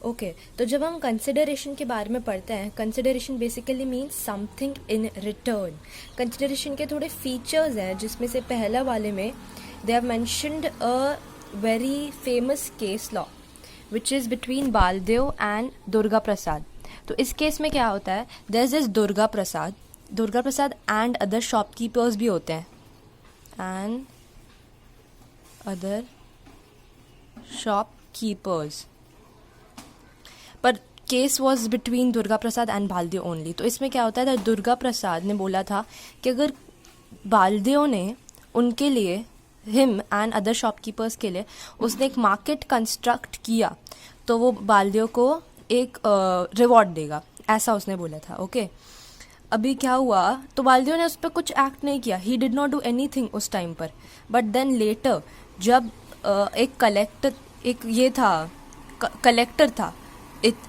Okay तो जब हम कंसिडरेशन के बारे में पढ़ते हैं, consideration basically means something in return. Consideration के थोड़े फीचर्स हैं, जिसमें से पहला वाले में they have mentioned a very famous case law which is between Baldev and Durga Prasad. तो इस केस में क्या होता है, there is Durga Prasad and other shopkeepers भी होते हैं, एंड अदर शॉपकीपर्स, पर case was between Durga Prasad and Baldev only. तो इसमें क्या होता है, दुर्गा प्रसाद ने बोला था कि अगर बालदेव ने उनके लिए, हिम एंड अदर शॉपकीपर्स के लिए उसने एक मार्केट कंस्ट्रक्ट किया तो वो बालदेव को एक रिवॉर्ड देगा, ऐसा उसने बोला था। ओके अभी क्या हुआ, तो बालदेव ने उस पर कुछ एक्ट नहीं किया, he did not do anything उस टाइम पर। बट देन लेटर जब कलेक्टर था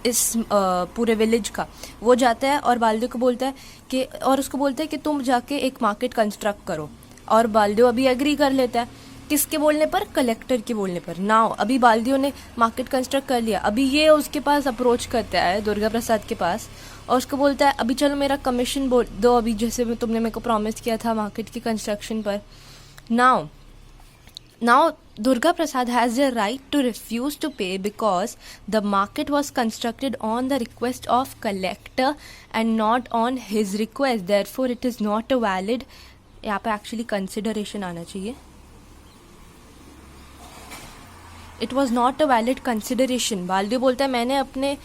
इस पूरे विलेज का, वो जाता है और बालदेव को बोलता है कि, और उसको बोलता है कि तुम जाके एक मार्केट कंस्ट्रक्ट करो, और बालदेव अभी एग्री कर लेता है। किसके बोलने पर? कलेक्टर के बोलने पर। नाउ अभी बालदेव ने मार्केट कंस्ट्रक्ट कर लिया, अभी ये उसके पास अप्रोच करता है दुर्गा प्रसाद के पास, और उसको बोलता है अभी चलो मेरा कमीशन दो, अभी जैसे तुमने मेरे को प्रॉमिस किया था मार्केट की कंस्ट्रक्शन पर। Now Durga Prasad has the right to refuse to pay because the market was constructed on the request of collector and not on his request. Therefore it is not a valid, यहाँ पे actually consideration आना चाहिए, it was not a valid consideration. Baldev बोलता है मैंने अपने,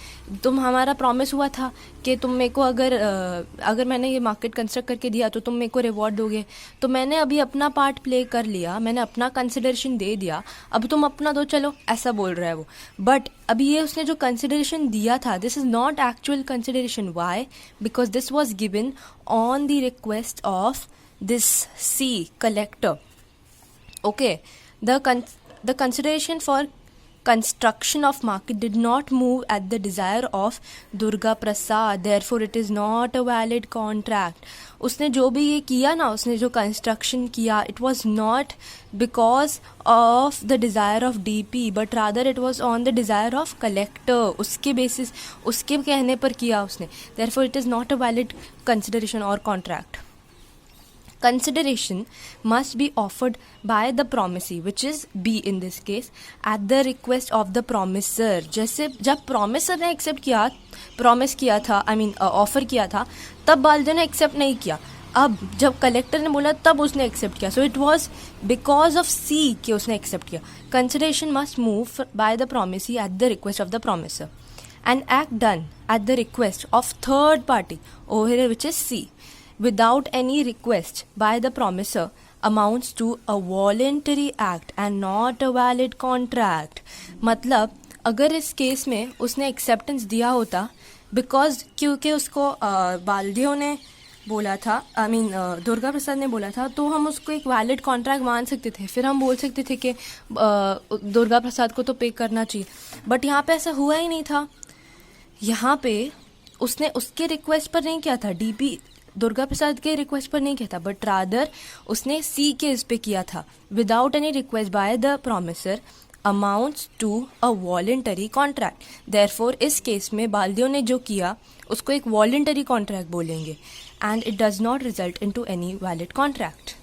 तुम हमारा प्रॉमिस हुआ था कि तुम मेरे को अगर मैंने ये मार्केट कंस्ट्रक्ट करके दिया तो तुम मेरे को रिवॉर्ड दोगे, तो मैंने अभी अपना पार्ट प्ले कर लिया, मैंने अपना कंसिडरेशन दे दिया, अब तुम अपना दो चलो, ऐसा बोल रहा है वो। बट अभी ये उसने जो कंसिडरेशन दिया था, this is not actual consideration. Why? Because this was given on the request of this C collector. Okay, The consideration for construction of market did not move at the desire of Durga Prasad, therefore it is not a valid contract. उसने जो भी ये किया ना, उसने जो construction किया, it was not because of the desire of DP but rather it was on the desire of collector. उसके बेसिस, उसके कहने पर किया उसने, therefore it is not a valid consideration or contract. Consideration must be offered by the promisee, which is B in this case, at the request of the promiser. जैसे जब promiser ने accept किया, promise किया था, offer किया था, तब बालदेव ने accept नहीं किया। अब जब कलेक्टर ने बोला तब उसने accept किया, so it was because of C कि उसने accept किया। Consideration must move by the promisee at the request of the promiser. An act done at the request of third party over here, which is C, without any request by the promiser amounts to a voluntary act and not a valid contract. मतलब अगर इस case में उसने acceptance दिया होता, because क्योंकि उसको बालदेव ने बोला था, दुर्गा प्रसाद ने बोला था, तो हम उसको एक वैलिड कॉन्ट्रैक्ट मान सकते थे, फिर हम बोल सकते थे कि दुर्गा प्रसाद को तो पे करना चाहिए। बट यहाँ पे ऐसा हुआ ही नहीं था, यहाँ पे उसने उसके रिक्वेस्ट पर नहीं किया था, डीपी दुर्गा प्रसाद के रिक्वेस्ट पर नहीं किया था, बट रादर उसने सी केस पे किया था, without any request by the promiser amounts to a voluntary contract. Therefore इस केस में बालदेव ने जो किया उसको एक वॉलेंटरी कॉन्ट्रैक्ट बोलेंगे, and it does not result into any valid contract.